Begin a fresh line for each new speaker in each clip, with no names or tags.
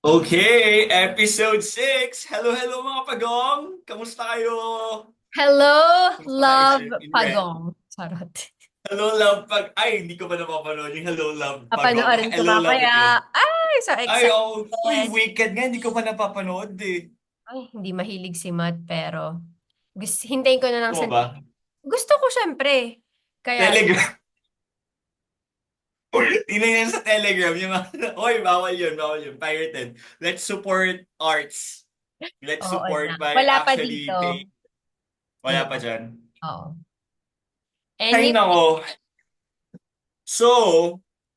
Okay, episode 6. Hello, hello mga pagong. Kamusta kayo?
Hello,
Kamusta kayo
love
in red?
pagong. Charot.
Hello, love pag... Ay, hindi ko pa napapanood yung hello, love pagong.
Papanoorin ko
Hello, love
mamaya.
itlog.
Ay, so
Ay, oh, uy,
excited.
Wicked nga, hindi ko pa napapanood eh.
Ay, hindi mahilig si Matt, pero hintayin ko na lang
Gusto
sa
mo ba?
Netflix. Gusto ko syempre. Kaya,
Telegram. Tingnan yan sa Telegram. Yung mga... Oy, bawal yun, bawal yun. Pirated. Let's support arts. Let's
oo na.
support by
Wala pa dito.
actually pay. Wala pa
Wala.
dyan.
Oo.
Ay,
Anyway,
nako. So,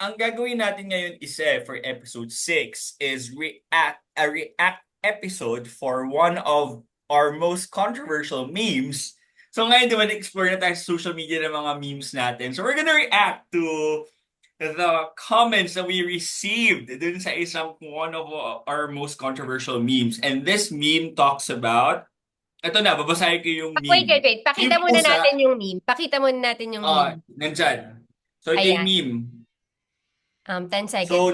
ang gagawin natin ngayon for episode 6 is react episode for one of our most controversial memes. So ngayon, di ba, na-explore na tayo sa social media ng mga memes natin. So we're gonna react to the comments that we received dun sa isang one of our most controversial memes. And this meme talks about, ito na, babasahin ko yung
wait,
meme.
wait, wait.
Yung
Pakita muna
pusa,
natin yung meme. Pakita muna natin yung meme.
nandyan. So ito yung
Ayan.
meme.
10 seconds.
So,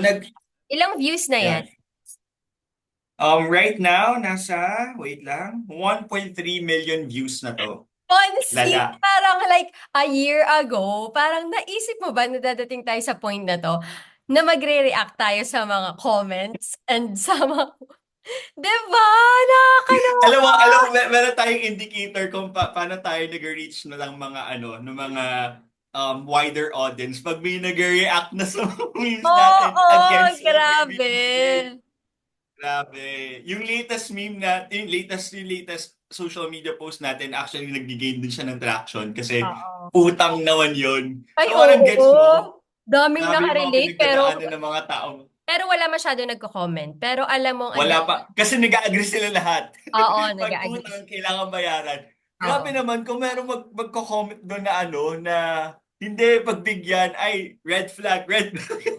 Ilang views na yan?
yan. Right now, wait lang, 1.3 million views na to.
Honestly,
Lala.
parang like a year ago, parang naisip mo ba na dadating tayo sa point na to na magre-react tayo sa mga comments and sa mga... Diba?
Alam
Nakakaloka!
mo, meron tayong indicator kung paano tayo nag-reach na lang mga ng mga wider audience pag may nag-react na sa mga memes natin
Oo,
against what we
grabe.
really did. Grabe. Yung latest social media post natin, actually nag-gain din siya ng traction kasi
Oo.
utang naman yun.
Ay,
So parang gets mo?
oo. Daming
Grabe yung mga
nakarelate,
pinagdadaanan ng mga tao.
pero wala masyado nagko-comment. Pero alam mong ang
Wala pa. Kasi nag-agree sila lahat.
oo,
Pag
nag-agree.
utang, kailangan bayaran. Grabe
Oo.
naman kung meron magko-comment doon na na hindi pagbigyan, ay, red flag, red flag.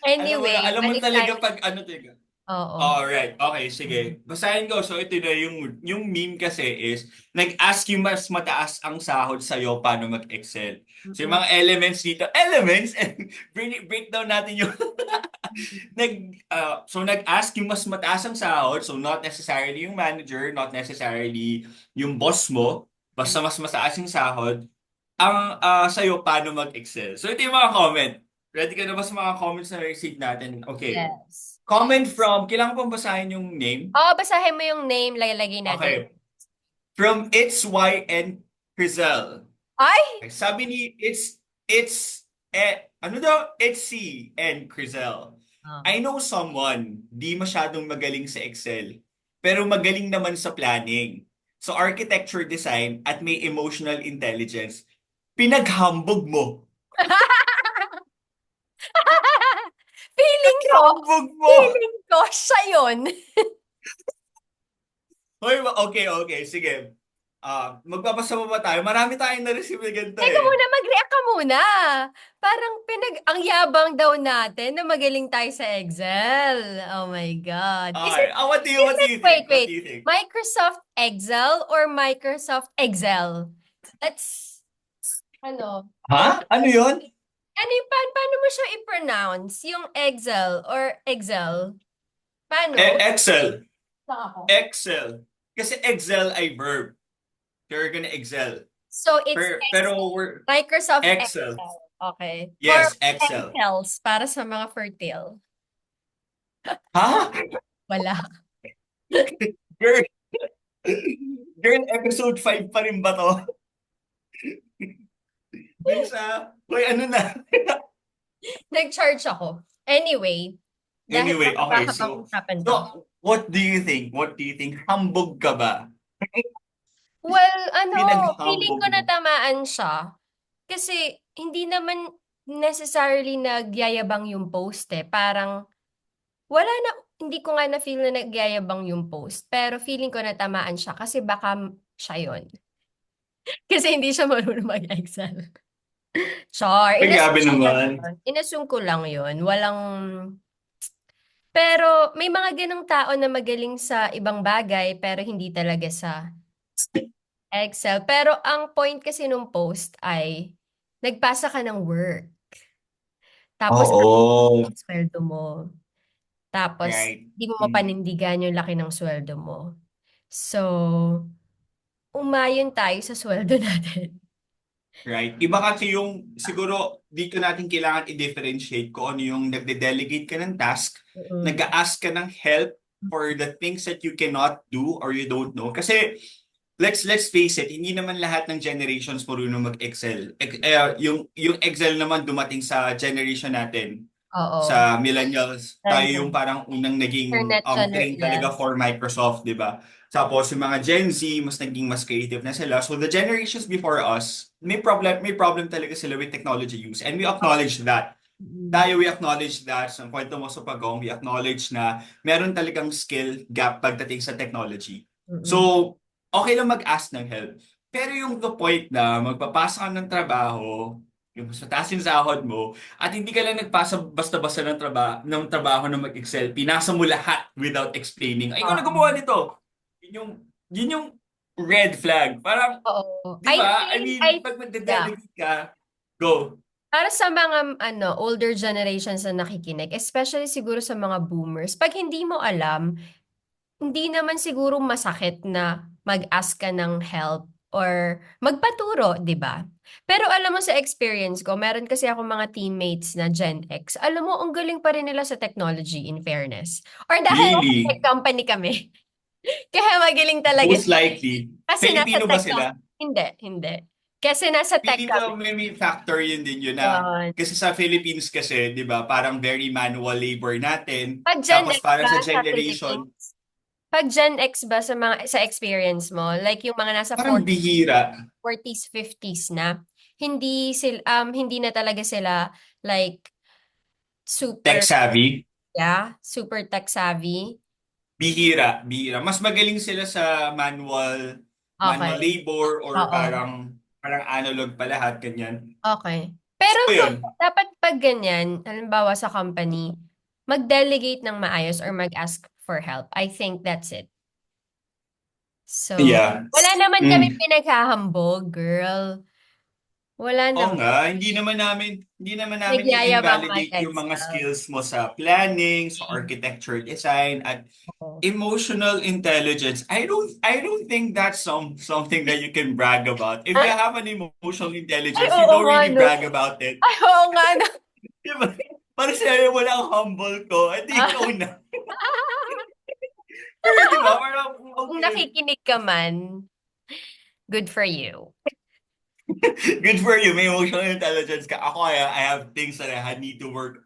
Anyway,
Alam mo
balik
talaga
tayo.
pag talaga.
Oo.
Alright, okay, sige. Basahin ko. So ito na yung meme kasi is nag-ask yung mas mataas ang sahod sa'yo paano mag-excel. So yung
Mm-mm.
mga elements dito, elements, and breakdown natin yung nag-ask yung mas mataas ang sahod, so not necessarily yung manager, not necessarily yung boss mo, basta mas mataas yung sahod, ang sa'yo paano mag-excel. So ito yung mga comment. Ready ka na ba sa mga comments na receive natin? Okay.
Yes.
Comment from, kailangan pang basahin yung name?
Oo, basahin mo yung name, lalagay natin.
Okay. From It's Y and Crizel.
Ay!
Okay, sabi ni ano daw? It's C and Crizel.
Oh.
I know someone, di masyadong magaling sa Excel, pero magaling naman sa planning. So architecture design at may emotional intelligence. Pinaghambog mo.
Feeling ko,
Pinaghambog mo!
feeling ko, siya yun.
Hoy, okay, okay, sige. Magbabasa pa ba tayo? Marami tayong na-receive na ganito
Teka
eh.
muna, mag-react ka muna. Parang ang yabang daw natin na magaling tayo sa Excel. Oh my God.
Okay.
Is
What do
it,
you
wait,
think? What do
wait.
you think?
Microsoft Excel or Microsoft Excel? Let's, ano,
Ha? Ano yun?
paano mo siya i-pronounce? Yung Excel or Excel? Paano?
Excel.
Saan ako?
Excel. Kasi excel ay verb. You're gonna excel.
So, it's
Pero we're
Microsoft
Excel.
Excel. Okay. For
Yes, Excel.
fertiles, para sa mga fertile.
Ha?
Wala.
Girl, girl, episode 5 pa rin ba to? Bilis Hoy, ano na?
Nag-charge ako. Anyway, dahil
Anyway, okay,
napapag-usapan to.
what do you think? What do you think? Hambog ka ba?
Well, feeling
Pinaghambog
ko
mo.
natamaan siya. Kasi, hindi naman necessarily nagyayabang yung post eh. Parang, wala na, hindi ko nga na-feel na nagyayabang yung post. Pero feeling ko natamaan siya kasi baka siya yun. Kasi hindi siya marunong mag-Excel. Char,
Ay, grabe naman.
inassume ko lang yun. Walang... Pero may mga ganong tao na magaling sa ibang bagay pero hindi talaga sa Excel. Pero ang point kasi nung post ay nagpasa ka ng work. Tapos
Oo.
ang sweldo mo. Tapos,
Right.
di mo
Mm.
mapanindigan yung laki ng sweldo mo. So, umayon tayo sa sweldo natin.
Right. Iba kasi yung siguro dito natin kailangan i-differentiate kung ano yung nagde-delegate ka ng task,
Mm.
nag-a-ask ka ng help for the things that you cannot do or you don't know. Kasi let's face it, hindi naman lahat ng generations marunong mag-Excel. Yung Excel naman dumating sa generation natin,
Oo.
sa millennials, tayo yung
Ganun.
parang unang naging
Internet
train talaga
yes.
for Microsoft, di ba? Tapos yung mga Gen Z, mas creative na sila. So the generations before us, may problem talaga sila with technology use. And we acknowledge that.
Mm.
Tayo, we acknowledge that. Sa kwento mo sa pagong, we acknowledge na meron talagang skill gap pagdating sa technology.
Mm.
So, okay lang mag-ask ng help. Pero yung the point na magpapasa ka ng trabaho, yung mas mataas yung sahod mo, at hindi ka lang nagpasa basta-basta ng trabaho na mag-Excel, pinasa mo lahat without explaining. Ay, ikaw na gumawa
Oo.
nito. Yun yung red flag. Parang,
Oo.
di ba? I
I
mean, pag
yeah.
magde-delegate ka, go.
Para sa mga older generations na nakikinig, especially siguro sa mga boomers, pag hindi mo alam, hindi naman siguro masakit na mag-ask ka ng help or magpaturo, 'di ba? Pero alam mo sa experience ko, meron kasi ako mga teammates na Gen X. Alam mo, ang galing pa rin nila sa technology in fairness. Or dahil nasa tech
Really?
company kami, kaya magaling talaga
Most
sila.
likely.
Kasi nasa
Filipino ba
tech
sila?
hindi, hindi. Kasi nasa tech
Feeling ko
kami.
may factor yun din yun na
Yun.
kasi sa Philippines kasi, di ba, parang very manual labor natin.
Pag Gen
Tapos
X
parang
ba
sa
sa
generation,
Philippines? Pag Gen X ba sa mga sa experience mo, like yung mga nasa
parang
40s,
bihira.
40s, 50s na, hindi na talaga sila like
Tech
super
savvy.
super tech savvy.
Bihira. Mas magaling sila sa manual
Okay.
labor or
Oo.
parang analog pa lahat, ganyan.
Okay. Pero
So
so,
yun.
dapat pag ganyan, halimbawa sa company, mag-delegate ng maayos or mag-ask for help. I think that's it. So,
Yeah.
wala naman kami
Mm.
pinaghahambog, girl. Wala
Oo
naman.
nga, hindi naman namin
Nagyayabang
i-invalidate yung mga
mag-Excel.
skills mo sa planning, sa architecture design, at
Oo.
emotional intelligence. I don't think that's something that you can brag about. If you
Ah,
have an emotional
ay,
intelligence, you
oo
don't
nga,
really
no?
brag about it.
Ay, oo nga, no?
Di ba? Para sa'yo, wala ang humble ko. Edi ikaw na. Pero di ba, parang
Kung
okay.
nakikinig ka man, good for you.
Good for you. May emotional intelligence ka. Ako, I have things that I need to work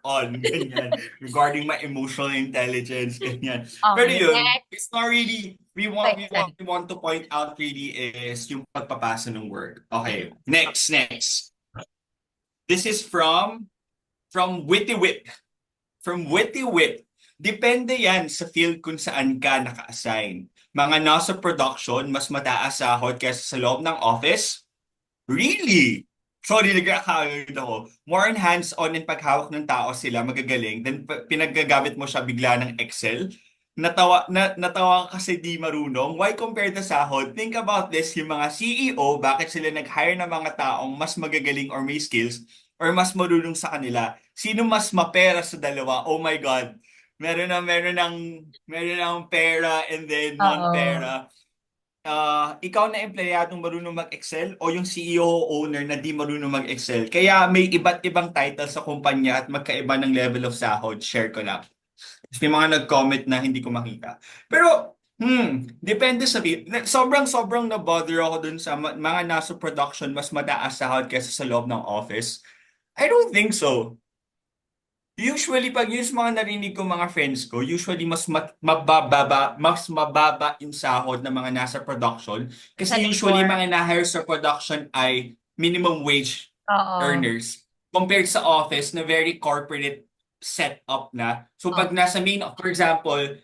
on, ganyan, regarding my emotional intelligence, ganyan. Pero
Okay,
yun, it's
next.
not really,
Okay,
we
sorry.
want to point out really is yung pagpapasa ng work.
Yeah.
Okay, next. This is from Witty Wit. From Witty Wit. Depende yan sa field kung saan ka naka-assign. Mga nasa production, mas mataas sahod kaysa sa loob ng office. Really? Sorry, nagkakaroon ako. More on hands-on in paghawak ng tao sila, magagaling. Then pinaggagamit mo siya bigla ng Excel. Natawa ka kasi di marunong. Why compare the sahod? Think about this, yung mga CEO, bakit sila nag-hire ng mga taong mas magagaling or may skills or mas marunong sa kanila? Sino mas mapera sa dalawa? Oh my God. Meron ng pera and then
Oo.
non-pera. Ikaw na empleyadong marunong mag-Excel o yung CEO o owner na di marunong mag-Excel. Kaya may iba't ibang title sa kumpanya at magkaiba ng level of sahod. Share ko lang. May mga nag-comment na hindi ko makita. Pero, depende sa sobrang na-bother ako dun sa mga nasa production mas mataas sahod kaysa sa loob ng office. I don't think so. Usually, pag yung mga narinig ko mga friends ko, usually mas mababa yung sahod ng mga nasa production.
Sa
Kasi usually,
labor.
mga na-hire sa production ay minimum wage
Oo.
earners compared sa office na very corporate setup na. So pag
Oo.
nasa for example,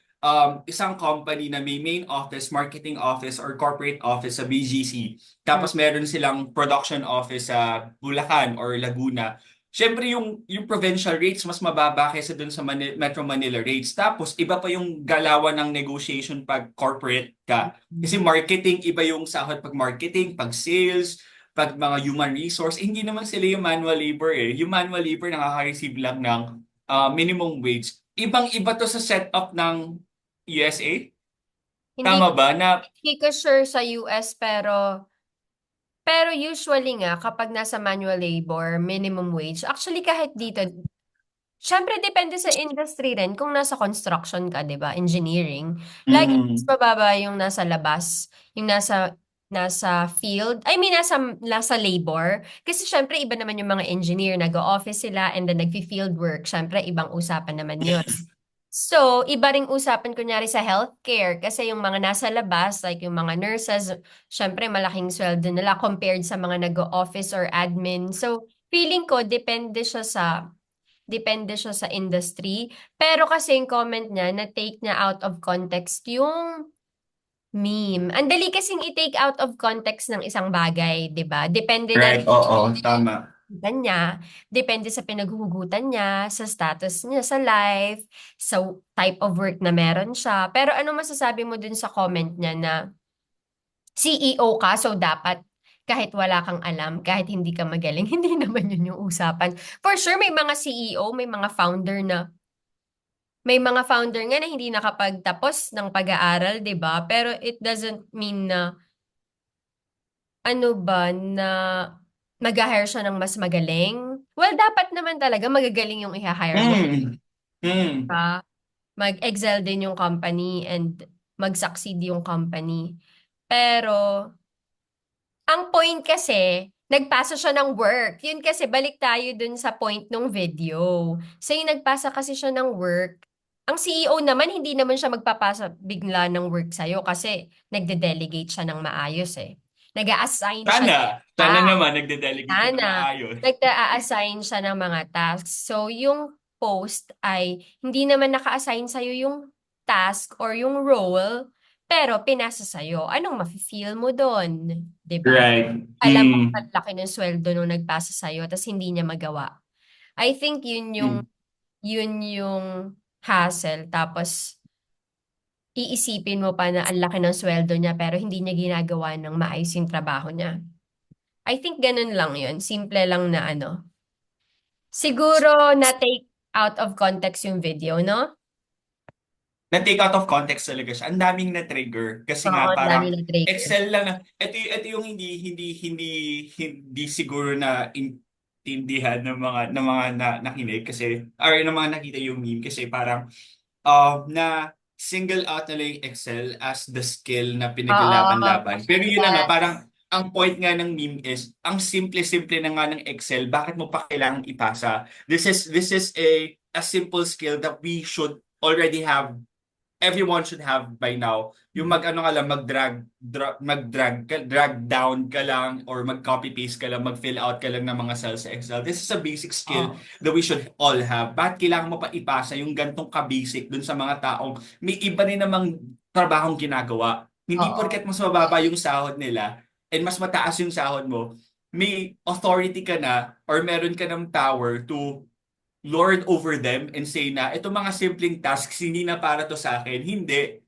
isang company na may main office, marketing office, or corporate office sa BGC,
Mm.
tapos meron silang production office sa Bulacan or Laguna. Siyempre yung provincial rates mas mababa kaysa dun sa Metro Manila rates. Tapos iba pa yung galawan ng negotiation pag corporate ka. Kasi marketing, iba yung sahod pag marketing, pag sales, pag mga human resource, hindi naman sila yung manual labor eh. Yung manual labor nakaka-receive lang ng minimum wage. ibang-iba to sa setup ng USA.
Hindi,
Tama ba na
hindi ko sure sa US pero usually nga kapag nasa manual labor, minimum wage. Actually kahit dito, syempre depende sa industry rin. Kung nasa construction ka, 'di ba? Engineering, lagi mas
mm,
mababa yung nasa labas, yung nasa field. I mean nasa labor. Kasi syempre iba naman yung mga engineer, nag-office sila and then nagfi-field work. Syempre ibang usapan naman 'yun. So, iba ring usapan kunyari sa healthcare kasi yung mga nasa labas, like yung mga nurses, syempre malaking sweldo nila compared sa mga nag-office or admin. So, feeling ko depende siya sa industry. Pero kasi yung comment niya, na-take niya out of context yung meme. Ang dali kasing i-take out of context ng isang bagay, 'di ba? Depende na
right, oo, tama.
niya, depende sa pinaghuhugutan niya, sa status niya sa life, sa type of work na meron siya. Pero ano masasabi mo dun sa comment niya na CEO ka, so dapat kahit wala kang alam, kahit hindi ka magaling, hindi naman yun yung usapan. For sure, may mga CEO, may mga founder nga na hindi nakapagtapos ng pag-aaral, 'di ba? Pero it doesn't mean na ano ba na mag-hire siya ng mas magaling. Well, dapat naman talaga magagaling yung i-hire mo,
Mm, mm,
pa. Mag-excel din yung company and mag-succeed yung company. Pero ang point kasi, nagpasa siya ng work. Yun kasi, balik tayo dun sa point ng video. So, yung nagpasa kasi siya ng work, ang CEO naman, hindi naman siya magpapasa bigla ng work sa'yo kasi nagde-delegate siya ng maayos eh. Nag-a-assign siya ng
sana
task.
naman nagde-delegate siya na
Sana,
maayos.
nag-a-assign siya ng mga tasks. So, yung post ay hindi naman naka-assign sa'yo yung task or yung role, pero pinasa sa'yo. Anong mafe-feel mo doon? 'Di ba?
Right.
Alam mo ang laki ng sweldo nung nagpasa sa'yo, tapos hindi niya magawa. I think
Mm.
yun yung hassle. Tapos, iisipin mo pa na ang laki ng sweldo niya, pero hindi niya ginagawa ng maayos yung trabaho niya. I think ganun lang yun. Simple lang na ano. Siguro na-take out of context yung video, no?
Na-take out of context talaga siya. Ang daming na-trigger kasi
Oo,
nga
ang dami
parang
ng trigger.
Excel lang na ito yung hindi siguro na intindihan ng mga nakinig kasi or ng mga nakita yung meme kasi parang na single out nila yung Excel as the skill na
Oo,
pinaglalaban-laban. Pero yun na nga,
yes.
parang ang point nga ng meme is, ang simple-simple na nga ng Excel, bakit mo pa kailangang ipasa? This is a simple skill that we should already have, everyone should have by now. Yung mag-ano ka lang, drag down ka lang or mag-copy paste ka lang, mag-fill out ka lang ng mga cells sa Excel. This is a basic skill
Oo.
that we should all have. Bakit kailangan mo pa ipasa yung gantong ka-basic dun sa mga taong may iba rin namang trabahong ginagawa? Hindi porket
Oo.
mas mababa yung sahod nila and mas mataas yung sahod mo, may authority ka na or meron ka ng power to lord over them and say na itong mga simpleng tasks hindi na para to sa akin. Hindi.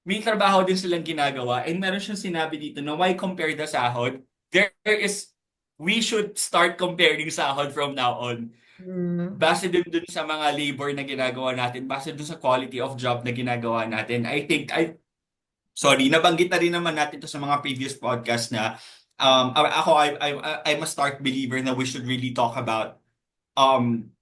May trabaho din silang ginagawa and meron siyang sinabi dito na why compare the sahod? There is we should start comparing sahod from now on.
Mm.
Base dun sa mga labor na ginagawa natin, base dun sa quality of job na ginagawa natin. Sorry, nabanggit na rin naman natin to sa mga previous podcast na I'm a stark believer na we should really talk about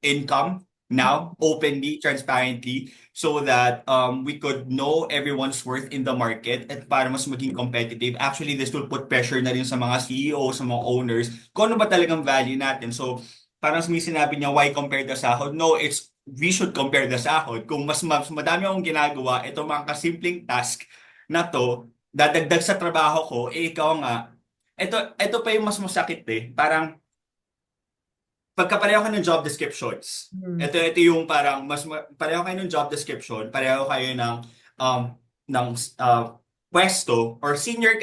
income now openly, transparently, so that we could know everyone's worth in the market at para mas maging competitive. Actually, this will put pressure na rin sa mga CEO, sa mga owners, kung ano ba talagang value natin. So, parang may sinabi niya, why compare the sahod? No, it's we should compare the sahod. Kung mas madami akong ginagawa, itong mga kasimpleng task na to, dadagdag sa trabaho ko, eh ikaw nga, ito pa yung mas masakit eh. Parang pagkapareho kayo ng job descriptions.
Mm.
Ito yung parang pareho kayo ng job description, pareho kayo um ng pwesto or senior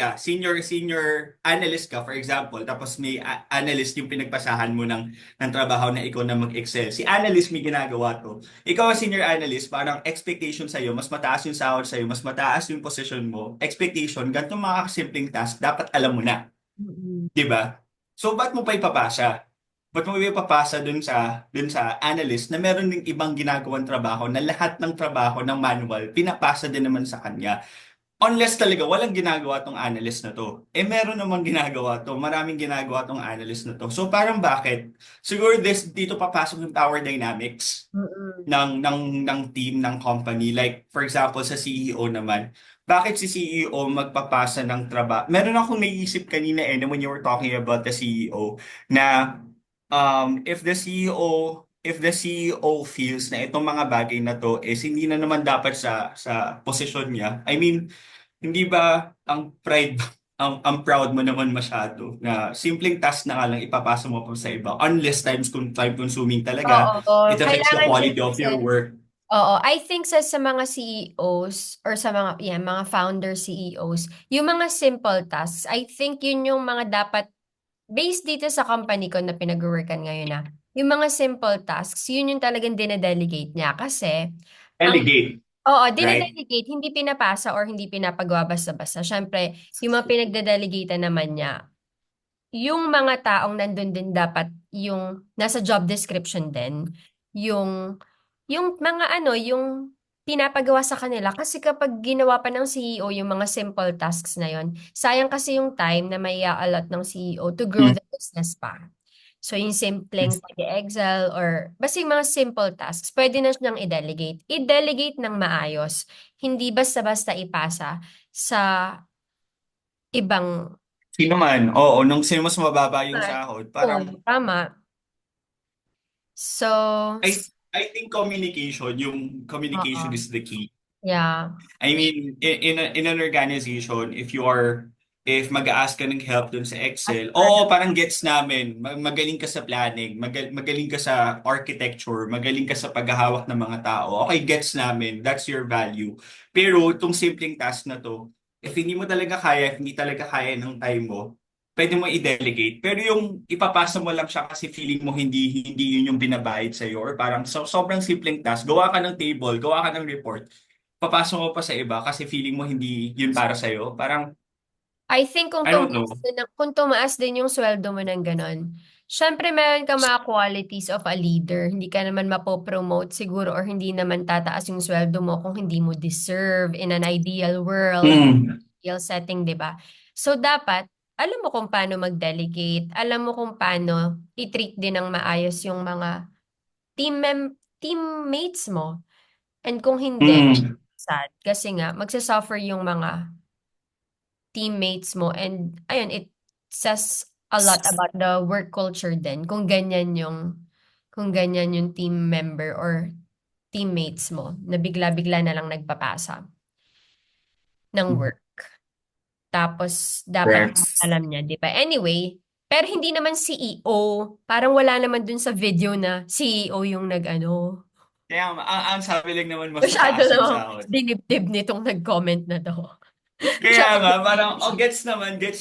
analyst ka for example, tapos may analyst yung pinagpasahan mo ng trabaho na ikaw na mag-excel. Si analyst may ginagawa to. Ikaw ang senior analyst, parang expectation sa mas mataas yung sahod sa mas mataas yung position mo. Expectation, ganitong mga simpleng task dapat alam mo na,
Mm.
'di ba? So ba't mo pa ipapasa? ba't mo ipapasa dun sa analyst na meron ding ibang ginagawang trabaho na lahat ng trabaho ng manual pinapasa din naman sa kanya. Unless talaga walang ginagawa tong analyst na to. Eh meron namang ginagawa to, maraming ginagawa tong analyst na to. So parang bakit? Siguro dito papasok yung power dynamics
Mm-mm.
ng team ng company. Like for example sa CEO naman. Bakit si CEO magpapasa ng trabaho? Meron akong naisip kanina when you were talking about the CEO na if the CEO feels na itong mga bagay na to is hindi na naman dapat sa posisyon niya. I mean, hindi ba ang pride, ang proud mo naman masyado na simpleng task na nga lang ipapasa mo pa sa iba unless time consuming talaga,
Oo,
it affects the
kailangan din
quality of
kasi.
your work.
Oo, I think sa mga CEOs or sa mga yeah, mga founder CEOs, yung mga simple tasks, I think yun yung mga dapat based dito sa company ko na pinag-workan ngayon na yung mga simple tasks, yun yung talagang dinedelegate niya kasi ang
Delegate,
oo,
right?
dinedelegate, hindi pinapasa or hindi pinapagawa basta-basta. Syempre, yung mga pinagdedelegate naman niya, yung mga taong nandun din dapat yung nasa job description din, yung mga yung pinapagawa sa kanila kasi kapag ginawa pa ng CEO yung mga simple tasks na yon, sayang kasi yung time na may allot ng CEO to grow
Mm.
the business pa. So yung simpleng pag-excel or basta yung mga simple tasks, pwede na siyang i-delegate. I-delegate ng maayos, hindi basta-basta ipasa sa ibang
Sino man, oo, nung sino mas mababa yung
man.
sahod,
Oo,
parang
tama. So,
I I think communication
oo.
is the key.
Yeah.
I mean, in an organization, if mag-ask ka ng help dun sa
At
Excel,
para,
oo, parang gets namin. Magaling ka sa planning, magaling ka sa architecture, magaling ka sa paghahawak ng mga tao. Okay, gets namin. That's your value. Pero itong simpleng task na to, if hindi mo talaga kaya, if hindi talaga kaya ng time mo, pwede mo i-delegate. Pero yung ipapasa mo lang siya kasi feeling mo hindi hindi yun yung binabayad sa iyo or parang sobrang simpleng task, gawa ka ng table, gawa ka ng report, papasok mo pa sa iba kasi feeling mo hindi yun para sa'yo. Parang,
I think
I don't know.
kung tumaas din yung sweldo mo ng ganon, syempre meron ka mga qualities of a leader. Hindi ka naman mapopromote siguro or hindi naman tataas yung sweldo mo kung hindi mo deserve in an ideal world,
Mm.
ideal setting, di ba? So dapat, alam mo kung paano mag-delegate, alam mo kung paano i-treat din ng maayos yung mga teammates mo. And kung hindi,
Mm.
sad. Kasi nga, magsasuffer yung mga teammates mo. And ayun, it says a lot about the work culture din. Kung ganyan yung team member or teammates mo na bigla-bigla na lang nagpapasa ng work. Tapos, dapat
Correct.
alam niya, di ba? Anyway, pero hindi naman CEO. Parang wala naman dun sa video na CEO yung nag-ano.
Kaya ang sabi lang naman mas
Masyado
mataas yung
namang
sahod.
dinibdib nitong nag-comment na to.
Kaya
Masyado
nga, parang, gets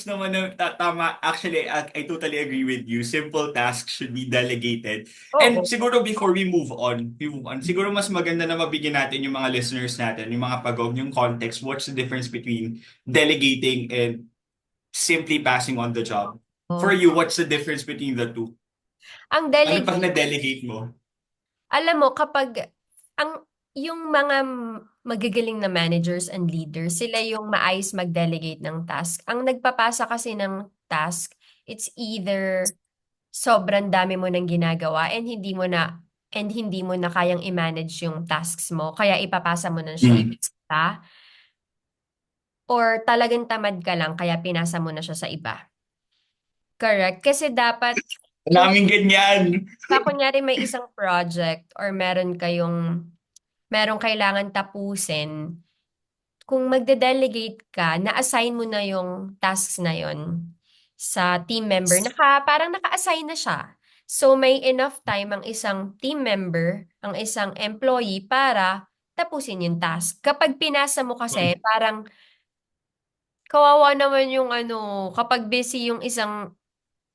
naman na tama. Actually, I totally agree with you. Simple tasks should be delegated. And
oo.
siguro before we move on, siguro mas maganda na mabigyan natin yung mga listeners natin, yung mga pagong, yung context, what's the difference between delegating and simply passing on the job. For you, what's the difference between the two?
Ang
Ano pag
delegate,
na-delegate mo?
alam mo, kapag yung mga magagaling na managers and leaders, sila yung maayos mag-delegate ng task. Ang nagpapasa kasi ng task, it's either sobrang dami mo nang ginagawa and hindi mo na kayang i-manage yung tasks mo, kaya ipapasa mo na siya
Mm.
iba, or talagang tamad ka lang, kaya pinasa mo na siya sa iba. Correct? Kasi dapat, kung
Naming ganyan.
kunyari may isang project or merong kailangan tapusin, kung magde-delegate ka, na-assign mo na yung tasks na yon sa team member, parang naka-assign na siya. So may enough time ang isang team member, ang isang employee para tapusin yung task. Kapag pinasa mo kasi, parang kawawa naman yung kapag busy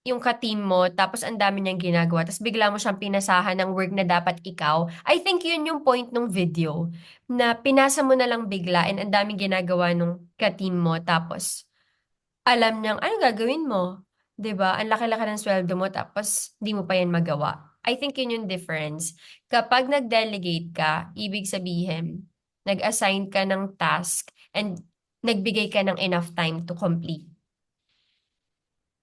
yung ka-team mo, tapos ang dami niyang ginagawa, tapos bigla mo siyang pinasahan ng work na dapat ikaw. I think yun yung point ng video, na pinasa mo na lang bigla and ang daming ginagawa nung ka-team mo, tapos alam niyang, ano gagawin mo? 'di ba? Ang laki-laki ng sweldo mo tapos di mo pa yan magawa. I think yun yung difference. Kapag nag-delegate ka, ibig sabihin, nag-assign ka ng task and nagbigay ka ng enough time to complete.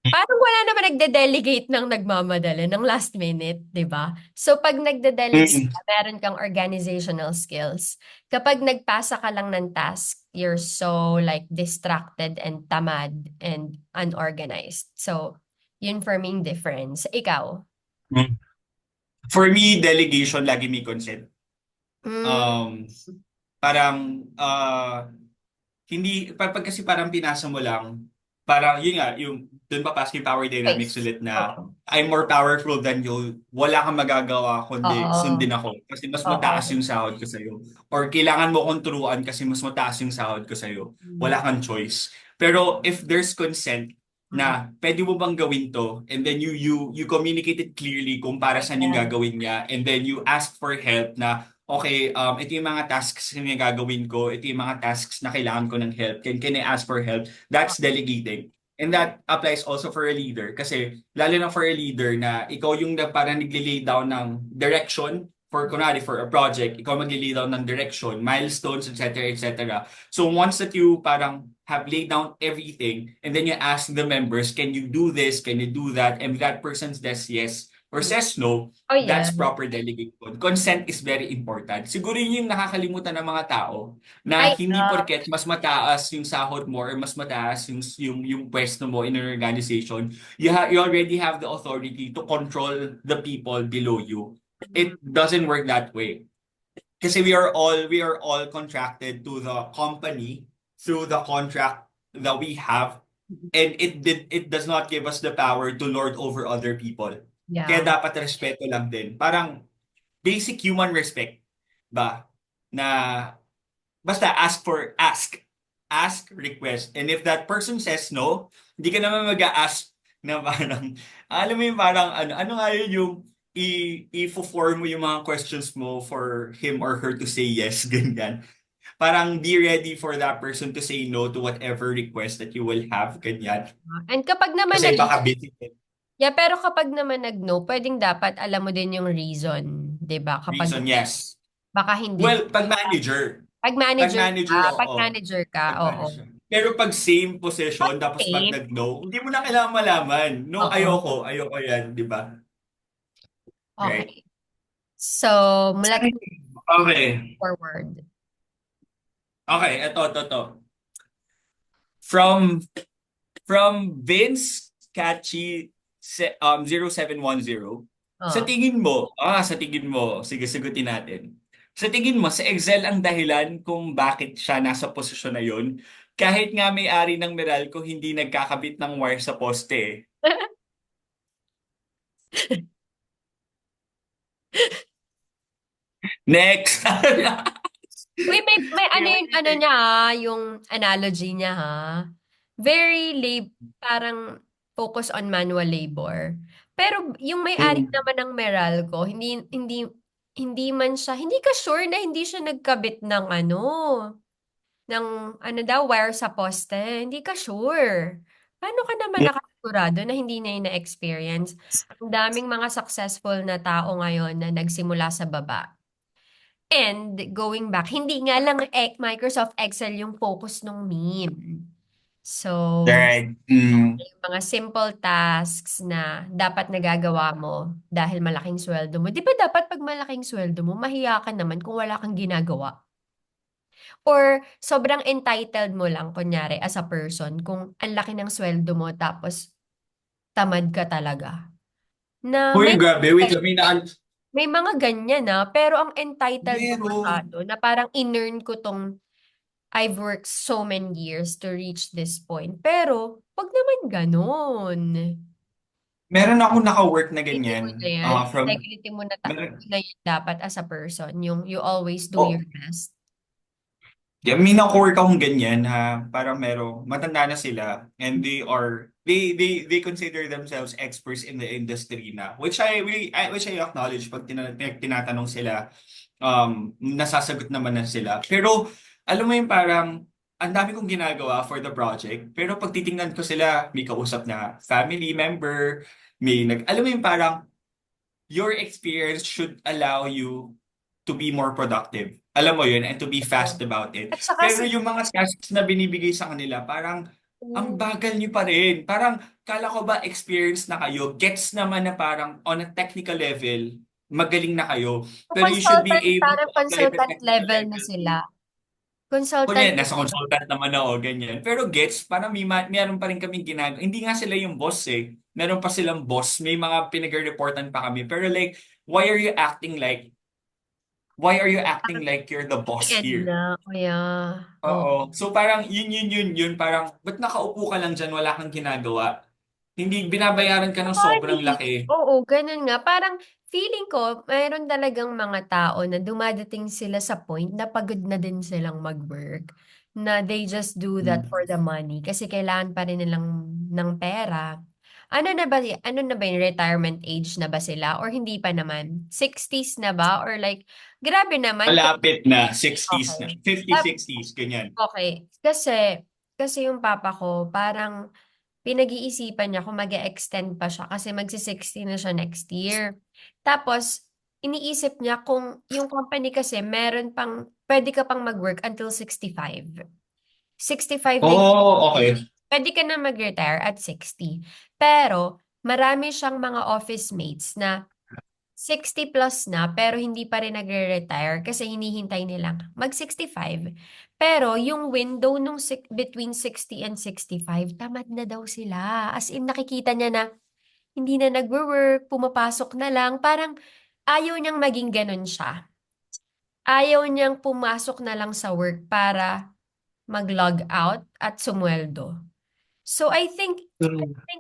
Parang wala naman nagde-delegate ng nagmamadali ng last minute, 'di ba? So pag nagde-delegate
Mm.
ka, meron kang organizational skills. Kapag nagpasa ka lang ng task, you're so like distracted and tamad and unorganized. So, yun for me yung difference. Ikaw?
Mm. For me, delegation lagi may consent.
Mm,
Um, parang hindi pag kasi parang pinasa mo lang parang yun nga yung doon papasok yung power dynamics
face.
ulit na
Oo.
I'm more powerful than you. Wala kang magagawa kundi
Oo.
sundin ako kasi mas mataas
Oo.
yung sahod ko sa'yo. Or kailangan mo kong turuan kasi mas mataas yung sahod ko sa'yo. Wala kang choice. Pero if there's consent
Mm.
na pwede mo bang gawin to and then you communicate it clearly kung para saan yung
Ayan.
gagawin niya and then you ask for help na okay, ito yung mga tasks na gagawin ko, ito yung mga tasks na kailangan ko ng help. Can I ask for help? That's delegating. And that applies also for a leader. Kasi lalo na for a leader na ikaw yung na parang nagli-lay down ng direction for kunwari for a project, ikaw magli-lay down ng direction, milestones, etc., etc. So once that you parang have laid down everything and then you ask the members, can you do this? Can you do that? And that person says yes or says no,
Oh, yeah.
that's proper delegation. Consent is very important. Siguro yun yung nakakalimutan ng mga tao na
I
hindi porket mas mataas yung sahod mo or mas mataas yung pwesto mo in an organization, you already have the authority to control the people below you. It doesn't work that way. Kasi we are all contracted to the company through the contract that we have and it does not give us the power to lord over other people. Kaya
yeah.
dapat respeto lang din. Parang basic human respect ba na basta ask request and if that person says no, hindi ka naman mag-ask na parang alam mo yung parang ano nga yun yung i-form mo yung mga questions mo for him or her to say yes ganyan. Parang be ready for that person to say no to whatever request that you will have ganyan.
And kapag naman
Kasi baka busy.
yeah, pero kapag naman nag-no, pwedeng dapat alam mo din yung reason, 'di ba? Kapag
Reason, yes.
baka hindi
Well, pag manager. Pag manager,
pag
oo.
manager ka,
Pag
oo.
manager. Pero pag same
Pag
position, tapos pag
same,
nag-no, hindi mo na kailangan malaman. No,
oo.
ayoko yan, di ba? Right?
Okay. So, let's move
Okay.
forward.
Okay, ito. From Vince Catchy 0710.
Oh.
Sa tingin mo, sige, sagutin natin. Sa tingin mo, sa Excel ang dahilan kung bakit siya nasa posisyon na yun, kahit nga may-ari ng Meralco hindi nagkakabit ng wire sa poste eh. Next!
Uy, may ano yung ano niya yung analogy niya ha. Very parang focus on manual labor. Pero yung may-ari
Mm.
naman ng Meralco, hindi man siya, hindi ka sure na hindi siya nagkabit ng ng ano daw, wire sa poste. Hindi ka sure. Paano ka naman nakasigurado na hindi na yun na-experience? Ang daming mga successful na tao ngayon na nagsimula sa baba. And going back, hindi nga lang Microsoft Excel yung focus ng meme. So,
Right. Mm.
yung mga simple tasks na dapat nagagawa mo dahil malaking sweldo mo. Di ba dapat pag malaking sweldo mo, mahiya ka naman kung wala kang ginagawa? Or sobrang entitled mo lang, kunyari, as a person, kung ang laki ng sweldo mo tapos tamad ka talaga. Na
Uy, grabe. Wait,
may mga ganyan na, pero ang entitled mo
meron.
masyado na parang in-earn ko tong I've worked so many years to reach this point. Pero, wag naman ganun.
Meron ako naka-work na
Integrity
ganyan.
mo na yan.
From,
Integrity mo
meron,
na yun dapat as a person. Yung you always do
oh,
your best.
yeah, may na-work akong ganyan ha, parang merong matanda na sila and they consider themselves experts in the industry na which I acknowledge pag tinatanong sila nasasagot naman na sila. Pero alam mo yung parang ang dami kong ginagawa for the project. Pero pag titingnan ko sila, may kausap na family member, alam mo yung parang, your experience should allow you to be more productive. Alam mo yun, and to be fast
Oo.
about it.
At saka
Pero yung mga tasks na binibigay sa kanila, parang ang bagal nyo pa rin. Parang, kala ko ba experience na kayo, gets naman na parang on a technical level, magaling na kayo. Pero you should be
consultant,
able to
parang
apply the
consultant
technical
level na
level
sila.
to
Consultant
kunya, nasa
level.
consultant naman ako, ganyan. Pero gets, parang meron pa rin kaming ginagawa. Hindi nga sila yung boss eh. Meron pa silang boss. May mga pinag-reportan pa kami. Pero like, why are you acting like, why are you acting like you're the boss
End
here?
na. Kaya, oh.
Oo. So parang yun. Parang, ba't nakaupo ka lang dyan, wala kang ginagawa? Hindi, binabayaran ka ng sobrang
Funny.
laki.
Oo, ganun nga. Parang feeling ko, mayroon talagang mga tao na dumadating sila sa point na pagod na din silang mag-work. Na they just do that
Hmm.
for the money. Kasi kailangan pa rin nilang ng pera. Ano na ba yung retirement age na ba sila? Or hindi pa naman? 60s na ba? Or like, grabe naman.
Malapit na, 60s
Okay.
na. 50, 60s, ganyan.
Okay. Kasi yung papa ko, parang pinag-iisipan niya kung mag-extend pa siya kasi magsi-60 na siya next year. Tapos, iniisip niya kung yung company kasi meron pang, pwede ka pang mag-work until 65. 65 din,
Oh, okay.
pwede ka na mag-retire at 60. Pero, marami siyang mga office mates na 60 plus na pero hindi pa rin nagre-retire kasi hinihintay nilang mag-65. Pero yung window nung between 60 and 65, tamad na daw sila. As in nakikita niya na hindi na nagwo-work, pumapasok na lang. Parang ayaw niyang maging ganun siya. Ayaw niyang pumasok na lang sa work para mag-log out at sumweldo. So I think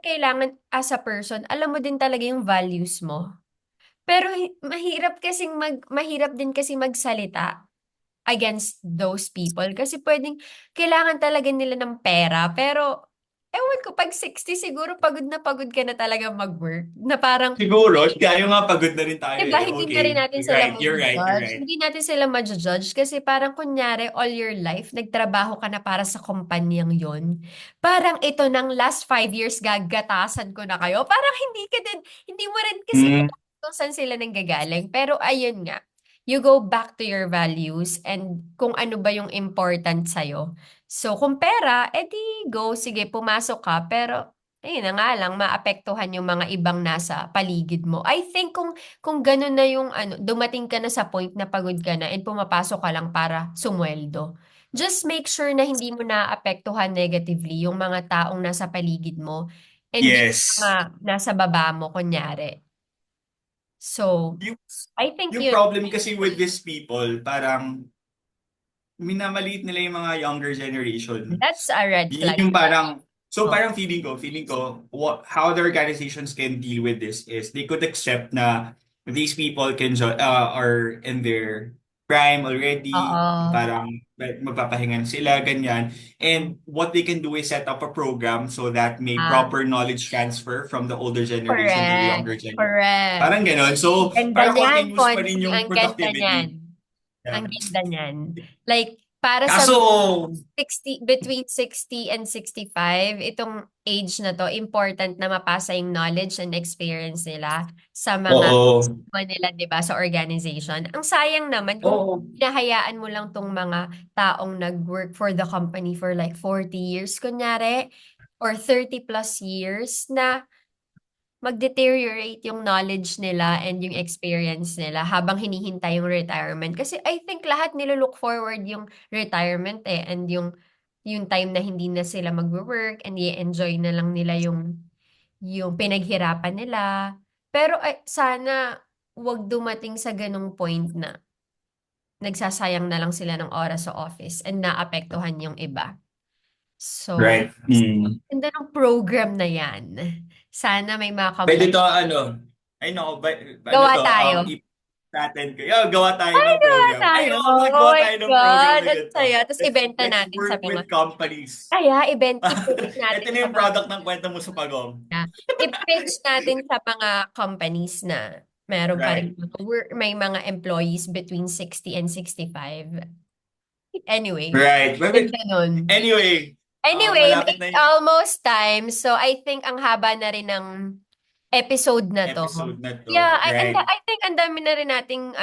kailangan as a person, alam mo din talaga yung values mo. Pero mahirap din kasi magsalita against those people kasi kailangan talaga nila ng pera pero ewan ko pag 60 siguro pagod ka na talaga mag-work na parang
Siguro, tayo nga pagod na rin tayo
'di ba
eh.
hindi na
Okay.
rin natin sila
Right, you're right, you're
ma-judge.
right.
Hindi natin sila ma-judge kasi parang kunyari all your life nagtrabaho ka na para sa kumpanyang yon. Parang ito ng last 5 years gagatasan ko na kayo. Parang hindi mo rin kasi
Hmm.
alam kung saan sila nanggagaling. Pero ayun nga, you go back to your values and kung ano ba yung important sa'yo. So kung pera, edi go, sige pumasok ka. Pero ayun na nga lang, maapektuhan yung mga ibang nasa paligid mo. I think kung ganun na yung ano, dumating ka na sa point na pagod ka na and pumapasok ka lang para sumweldo. Just make sure na hindi mo naapektuhan negatively yung mga taong nasa paligid mo and yung mga
Yes.
nasa baba mo, kunyari. So,
Yung,
I think
yung
yun,
problem kasi with these people, parang minamaliit nila yung mga younger generation.
that's a red
Yun
flag.
yung parang, so
Oh,
parang feeling ko, how the organizations can deal with this is they could accept na these people are in their prime already,
oo.
parang magpapahingan sila, ganyan. And what they can do is set up a program so that may
Ah,
proper knowledge transfer from the older generation to the
correct.
younger generation.
Correct.
Parang ganon.
Ang
So,
ganda
para
niyan,
continuous pa rin
Fonzie.
yung
Ang ganda niyan.
productivity.
Ang
Yeah.
ganda niyan. Like, para sa
Kaso,
60, between 60 and 65, itong age na to, important na mapasa yung knowledge and experience nila sa mga
oo.
nila, 'di ba, sa organization. Ang sayang naman kung
Oo.
hinahayaan mo lang tong mga taong nag-work for the company for like 40 years, kunyari, or 30 plus years na mag-deteriorate yung knowledge nila and yung experience nila habang hinihintay yung retirement. Kasi I think lahat nilo-look forward yung retirement and yung time na hindi na sila magwo-work and i-enjoy na lang nila yung pinaghirapan nila. Pero sana wag dumating sa ganung point na nagsasayang na lang sila ng oras sa office and naapektuhan yung iba. So,
Right. Mm.
ganda ng program na yan. Sana may mga
Pwede
company.
to ano, ay no, ano
Gawa
to,
tayo.
natin ko. Yo, gawa tayo
Ay,
ng
gawa
program. Ay
tayo.
no,
Oh
magawa
my
tayo ng program
God.
na
Ang
ganito.
saya. Tapos ibenta
Let's
natin sa
work
mga,
with companies.
kaya i-pitch
Ito
natin
na
sa
yung
mga,
product ng kwento mo sa Pagong.
i-pitch natin sa mga companies na meron pa rin
Right.
may mga employees between 60 and 65. Anyway,
Right.
yung ganun.
Anyway,
Anyway,
malapit na
it's
yung
almost time. So I think ang haba na rin ng episode na to.
episode na
Yeah,
to. Right.
I think ang dami na rin nating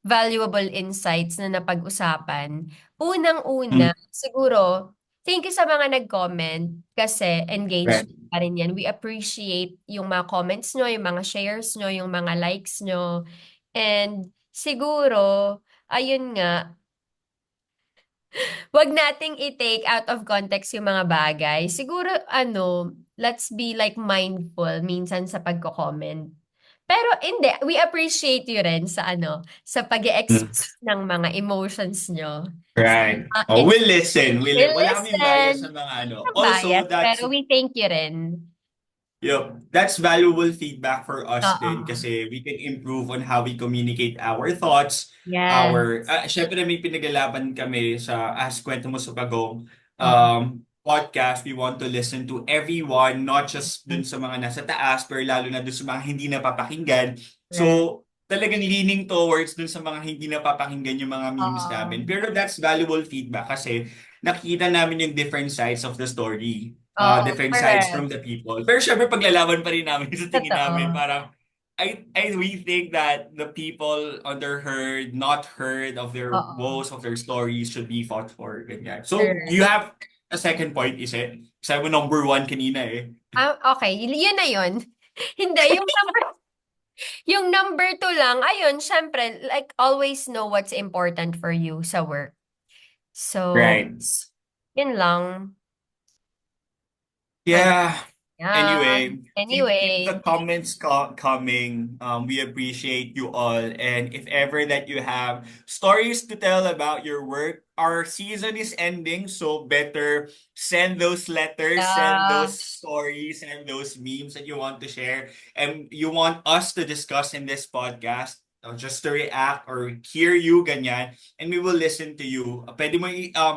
valuable insights na napag-usapan.
Mm,
Unang-una, siguro, thank you sa mga nag-comment kasi
right.
engaged pa rin yan. We appreciate yung mga comments nyo, yung mga shares nyo, yung mga likes nyo. And siguro, ayun nga, wag nating i-take out of context yung mga bagay. Siguro, let's be like mindful minsan sa pagko-comment. Pero hindi, we appreciate you rin sa sa
Mm,
pag-express ng mga emotions nyo. Sa
right.
mga
Oh, we'll listen.
we
Wala kaming bias sa
listen,
mga ano.
ng
Also,
bias, pero we thank you rin.
that's valuable feedback for us din
Oo.
kasi we can improve on how we communicate our thoughts,
Yes.
syempre may pinaglalaban kami sa Ask Kwento Mo sa Pagong
Oo.
podcast. We want to listen to everyone, not just dun sa mga nasa taas, pero lalo na dun sa mga hindi napapakinggan.
Correct.
So, talagang leaning towards dun sa mga hindi napapakinggan yung mga memes
Oo.
namin. Pero that's valuable feedback kasi nakikita namin yung different sides of the story,
Oo,
different sides
correct.
from the people. Pero syempre paglalaban pa rin namin sa tingin namin,
Totoo.
parang we think that the people underheard, not heard of their
Oo.
woes, of their stories should be fought for. Ganyan. So, you
Correct.
have a second point, is it? Sabi mo number one kanina eh.
Okay, yun na yun. Hindi, yung number two lang, ayun, syempre, like, always know what's important for you sa work. So,
Right.
yun lang. Ano,
Yeah.
yan.
Anyway, keep the
Anyway,
comments coming. We appreciate you all. And if ever that you have stories to tell about your work, our season is ending, so better send those letters, send
yeah,
those stories, and those memes that you want to share and you want us to discuss in this podcast. Just to react or hear you, ganyan. And we will listen to you. Pwede mo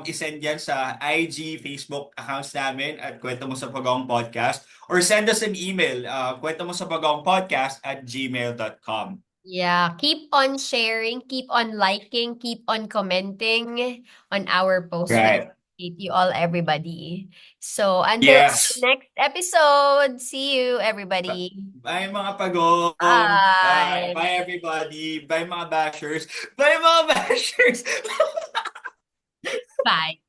i-send yan sa IG, Facebook accounts namin at Kwento Mo sa Pagong Podcast. Or send us an email, kwento mo sa pagong podcast at gmail.com.
yeah. Keep on sharing, keep on liking, keep on commenting on our post. We
Right.
appreciate you all, everybody. So, until our
Yes.
next episode, see you, everybody.
Bye mga pagong. Bye.
Bye.
Bye everybody. Bye mga bashers. Bye mga bashers.
Bye.